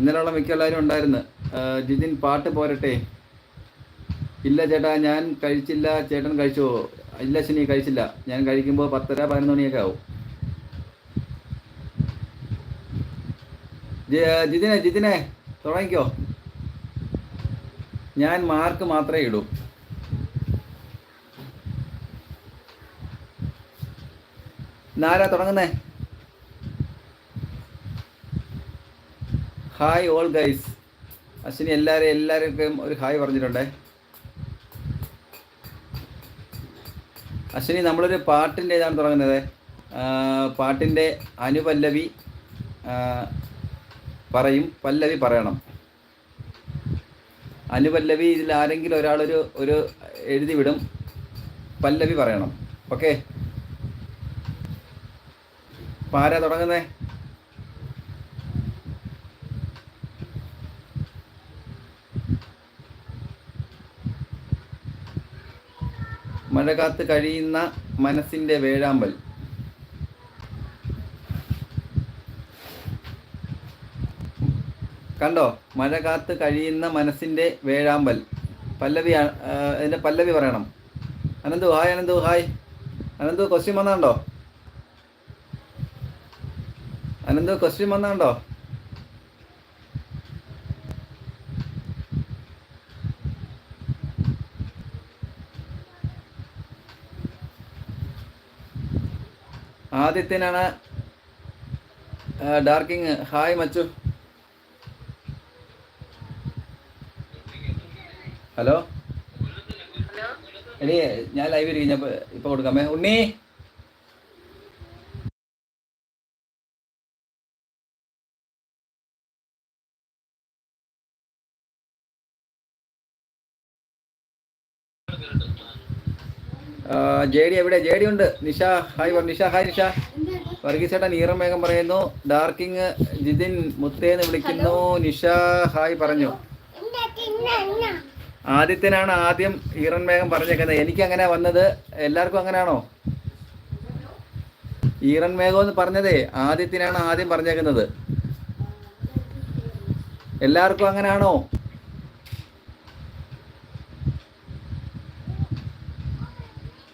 ഇന്നലെയുള്ള മിക്ക എല്ലാവരും ഉണ്ടായിരുന്നു. ജിതിൻ പാട്ട് പോരട്ടെ. ഇല്ല ചേട്ടാ, ഞാൻ കഴിച്ചില്ല. ചേട്ടൻ കഴിച്ചോ? ഇല്ല ശനി, കഴിച്ചില്ല. ഞാൻ കഴിക്കുമ്പോൾ 10:30 11 മണിയൊക്കെ ആവും. ജിതിനെ തുടങ്ങിക്കോ. ഞാൻ മാർക്ക് മാത്രമേ ഇടൂ. ആരാ തുടങ്ങുന്നേ? Hi all guys. അശ്വിനി എല്ലാവർക്കും ഒരു ഹായ് പറഞ്ഞിട്ടുണ്ടേ. അശ്വിനി, നമ്മളൊരു പാട്ടിൻ്റെ ഇതാണ് തുടങ്ങുന്നത്. പാട്ടിൻ്റെ അനുപല്ലവി പറയും, പല്ലവി പറയണം. അനുപല്ലവി ഇതിൽ ആരെങ്കിലും ഒരു എഴുതി വിടും, പല്ലവി പറയണം. ഓക്കെ, അപ്പം ആരാ തുടങ്ങുന്നേ? മഴ കാത്ത് കഴിയുന്ന മനസ്സിൻ്റെ വേഴാമ്പൽ. കണ്ടോ? മഴ കാത്ത് കഴിയുന്ന മനസ്സിൻ്റെ വേഴാമ്പൽ. പല്ലവി, ഇതിൻ്റെ പല്ലവി പറയണം. അനന്തു ഹായ്. അനന്തു ക്വസ്റ്റ്യൻ വന്നാണ്ടോ? ആദിത്യനാണ് ഡാർക്കിങ്. ഹായ് മച്ചു. ഹലോ എടി, ഞാൻ ലൈവ് ഇരിക്കുന്നപ്പോൾ ഇപ്പോൾ കൊടുക്കാമേ. ഉണ്ണി, ജേഡി എവിടെ? ജേഡി ഉണ്ട്. നിഷ ഹായ്. നിഷ ഹായ്. നിഷ വർഗീസേട്ടൻ ഈറം വേഗം പറയുന്നു. ഡാർക്കിങ് ജിതിൻ മുത്തേന്ന് വിളിക്കുന്നു. നിഷ ഹായ് പറഞ്ഞു. ആദിത്യനാണ് ആദ്യം ഈറൻ വേഗം പറഞ്ഞേക്കുന്നത്. എനിക്ക് അങ്ങനെ വന്നത്. എല്ലാവർക്കും അങ്ങനെയാണോ? ഈറൻ മേഘം എന്ന് പറഞ്ഞതേ ആദിത്യനാണ് ആദ്യം പറഞ്ഞേക്കുന്നത്. എല്ലാവർക്കും അങ്ങനെയാണോ?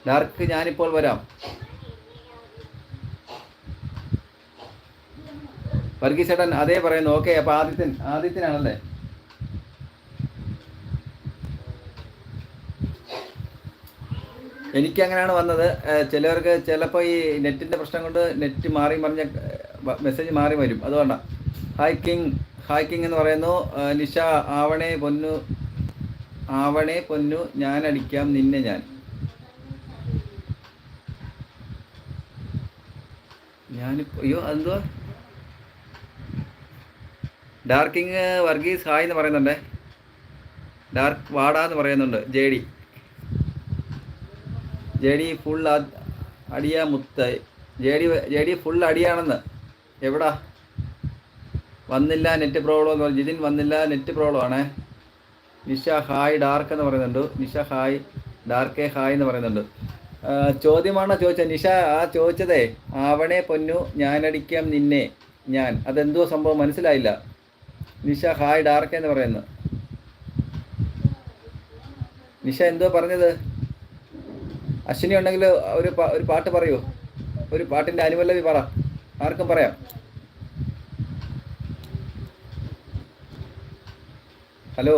ഡാർക്ക് ഞാനിപ്പോൾ വരാം. വർഗീസേട്ടൻ അതേ പറയുന്നു. ഓക്കെ, അപ്പൊ ആദിത്യനാണല്ലേ? എനിക്കങ്ങനെയാണ് വന്നത്. ചിലവർക്ക് ചിലപ്പോൾ ഈ നെറ്റിൻ്റെ പ്രശ്നം കൊണ്ട് നെറ്റ് മാറി മറിഞ്ഞ മെസ്സേജ് മാറി വരും. അതുകൊണ്ടാണ്. ഹായ് കിങ് എന്ന് പറയുന്നു. നിഷ ആവണേ പൊന്നു ഞാൻ അടിക്കാം നിന്നെ ഞാൻ. അയ്യോ അതെന്തുവാ? ഡാർക്കിങ് വർഗീസ് ഹായ് എന്ന് പറയുന്നുണ്ടേ. ഡാർക്ക് വാടാന്ന് പറയുന്നുണ്ട്. ജേഡി ഫുൾ അടിയാ മുത്തായി. JD full അടിയാണെന്ന്. എവിടാ? വന്നില്ല, നെറ്റ് പ്രോബ്ലം എന്ന് പറഞ്ഞു. ജിതിൻ വന്നില്ല, നെറ്റ് പ്രോബ്ലം ആണേ. നിഷ ഹായ് ഡാർക്ക് എന്ന് പറയുന്നുണ്ട്. നിഷ ഹായ്. ഡാർക്കേ ഹായ് എന്ന് പറയുന്നുണ്ട്. ചോദ്യമാണോ ചോദിച്ചത്? നിഷ ചോദിച്ചതേ ആവണേ പൊന്നു ഞാനടിക്കാം നിന്നെ ഞാൻ. അതെന്തോ സംഭവം മനസ്സിലായില്ല. നിഷ ഹായ് ഡാർക്ക് എന്ന് പറയുന്നു. നിഷ എന്തോ പറഞ്ഞത്? അശ്വിനി ഉണ്ടെങ്കിൽ ഒരു പാട്ട് പറയൂ. ഒരു പാട്ടിൻ്റെ അനുപല്ലവി പറ. ആർക്കും പറയാം. ഹലോ,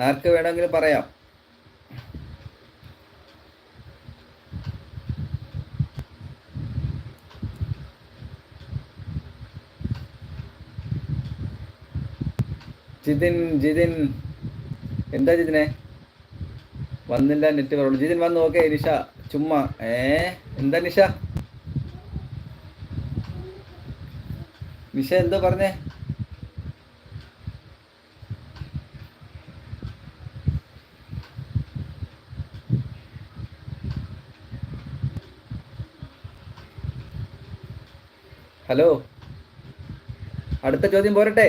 ആർക്ക് വേണമെങ്കിലും പറയാം. ജിതിൻ എന്താ ജിതിനെ? വന്നില്ല, നെറ്റ് പറഞ്ഞു. ജിതിൻ വന്നു. ഓക്കെ നിഷ ചുമ്മാ. എന്താ നിഷ എന്തോ പറഞ്ഞേ? ഹലോ, അടുത്ത ചോദ്യം പോരട്ടെ?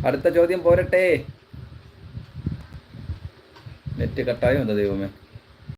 അടുത്ത ചോദ്യം പോരട്ടെ? നെറ്റ് കട്ടായോ എന്താ ദൈവമേ?